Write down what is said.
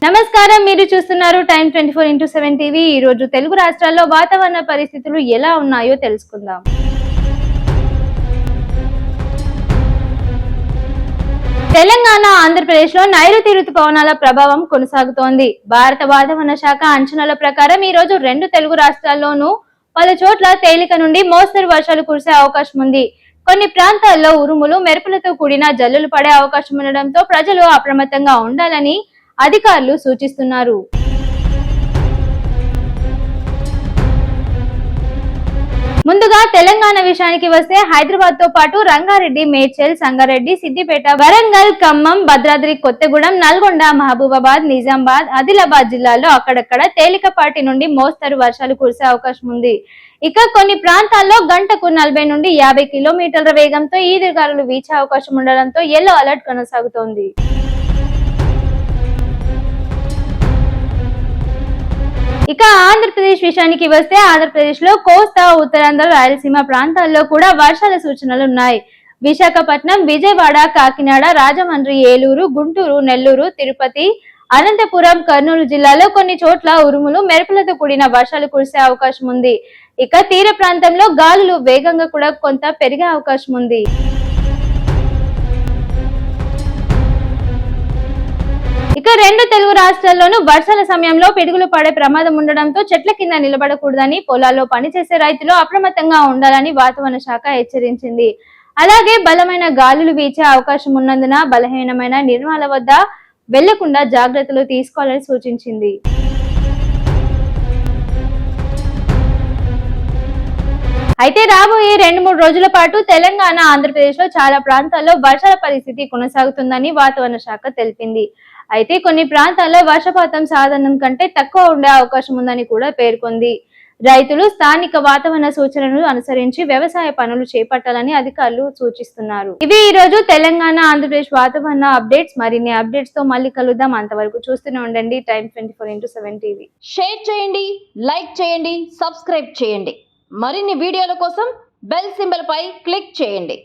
నమస్కారం, మీరు చూస్తున్నారు టైమ్ 24x7 టీవీ. ఈ రోజు తెలుగు రాష్ట్రాల్లో వాతావరణ పరిస్థితులు ఎలా ఉన్నాయో తెలుసుకుందాం. తెలంగాణ, ఆంధ్రప్రదేశ్ లో నైరుతి రుతుపవనాల ప్రభావం కొనసాగుతోంది. భారత వాతావరణ శాఖ అంచనాల ప్రకారం ఈ రోజు రెండు తెలుగు రాష్ట్రాల్లోనూ పలు చోట్ల తేలిక నుండి మోస్తరు వర్షాలు కురిసే అవకాశం ఉంది. కొన్ని ప్రాంతాల్లో ఉరుములు, మెరుపులతో కూడిన జల్లులు పడే అవకాశం ఉండడంతో ప్రజలు అప్రమత్తంగా ఉండాలని అధికారులు సూచిస్తున్నారు. ముందుగా తెలంగాణ విషయానికి వస్తే హైదరాబాద్ తో పాటు రంగారెడ్డి, మేడ్చల్, సంగారెడ్డి, సిద్దిపేట, వరంగల్, ఖమ్మం, భద్రాద్రి కొత్తగూడెం, నల్గొండ, మహబూబాబాద్, నిజామాబాద్, ఆదిలాబాద్ జిల్లాల్లో అక్కడక్కడ తేలికపాటి నుండి మోస్తరు వర్షాలు కురిసే అవకాశం ఉంది. ఇక కొన్ని ప్రాంతాల్లో గంటకు 40 నుండి 50 కిలోమీటర్ల వేగంతో ఈదురుగాలులు వీచే అవకాశం ఉండడంతో యెల్లో అలర్ట్ కొనసాగుతోంది. ఇక ఆంధ్రప్రదేశ్ విషయానికి వస్తే ఆంధ్రప్రదేశ్ లో కోస్తా, ఉత్తరాంధ్ర, రాయలసీమ ప్రాంతాల్లో కూడా వర్షాల సూచనలు ఉన్నాయి. విశాఖపట్నం, విజయవాడ, కాకినాడ, రాజమండ్రి, ఏలూరు, గుంటూరు, నెల్లూరు, తిరుపతి, అనంతపురం, కర్నూలు జిల్లాలో కొన్ని చోట్ల ఉరుములు, మెరుపులతో కూడిన వర్షాలు కురిసే అవకాశం ఉంది. ఇక తీర ప్రాంతంలో గాలులు వేగంగా కూడా కొంత పెరిగే అవకాశం ఉంది. ఇక రెండు తెలుగు రాష్ట్రాల్లోనూ వర్షాల సమయంలో పిడుగులు పడే ప్రమాదం ఉండడంతో చెట్ల కింద నిలబడకూడదని, పొలాల్లో పనిచేసే రైతులు అప్రమత్తంగా ఉండాలని వాతావరణ శాఖ హెచ్చరించింది. అలాగే బలమైన గాలులు వీచే అవకాశం ఉన్నందున బలహీనమైన నిర్మాల వద్ద వెళ్లకుండా జాగ్రత్తలు తీసుకోవాలని సూచించింది. అయితే రాబోయే 2-3 రోజుల పాటు తెలంగాణ, ఆంధ్రప్రదేశ్ లో చాలా ప్రాంతాల్లో వర్షాల పరిస్థితి కొనసాగుతుందని వాతావరణ శాఖ తెలిపింది. అయితే కొన్ని ప్రాంతాల్లో వర్షపాతం సాధారణం కంటే తక్కువ ఉండే అవకాశం ఉందని కూడా పేర్కొంది. రైతులు స్థానిక వాతావరణ సూచనలను అనుసరించి వ్యవసాయ పనులు చేపట్టాలని అధికారులు సూచిస్తున్నారు. ఇవి ఈ రోజు తెలంగాణ, ఆంధ్రప్రదేశ్ వాతావరణ అప్డేట్స్. మరిన్ని అప్డేట్స్ తో మళ్ళీ కలుద్దాం. అంతవరకు చూస్తూనే ఉండండి టైమ్ 24x7 టీవీ. షేర్ చేయండి, లైక్ చేయండి, సబ్స్క్రైబ్ చేయండి. మరిన్ని వీడియోల కోసం బెల్ సింబల్ పై క్లిక్ చేయండి.